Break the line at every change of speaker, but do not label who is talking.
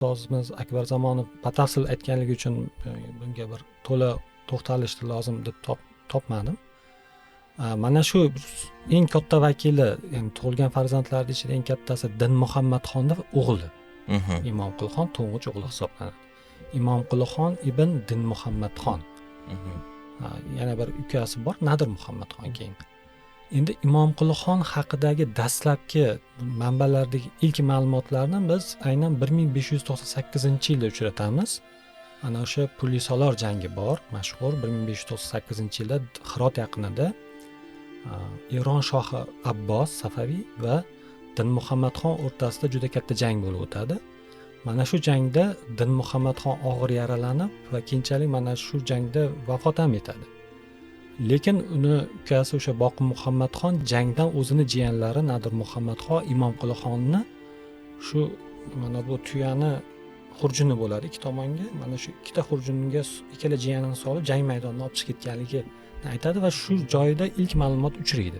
ustozimiz Akbar Zamonov batafsil aytganligi uchun bunga bir to'la to'xtalishni lozim deb topmadim. Mana shu eng katta vakili, ya'ni tug'ilgan farzandlarning ichida eng kattasi Din Muhammadxonning o'g'li. Imomqulixon to'ng'ich o'g'li hisoblanadi. Imomqulixon ibn Din Muhammadxon. Yana bir ukasi bor, Nadir Muhammadxon keyin. Endi Imomqulixon haqidagi dastlabki manbalardagi ilk ma'lumotlarni biz aynan 1598-yilda uchratamiz. Ana o'sha Pulisolor jangi bor, mashhur 1598-yilda Hirot yaqinida Eron shohi Abbos Safaviy va Din Muhammadxon o'rtasida juda katta jang bo'lib o'tadi. Mana shu jangda Din Muhammadxon og'ir yaralanib va keyinchalik mana shu jangda vafot ham etadi. Lekin uni ukasi o'sha Boqi Muhammadxon jangdan o'zini jiyanlari Nadir Muhammadxon Imomqulixonni shu mana bu tuyani xurjuni bo'ladi ikki tomonga, mana shu ikkita xurjunga ikkala jiyanini solib jang maydonidan olib chiqib ketganligini aytadi va shu joyda ilk ma'lumot uchraydi.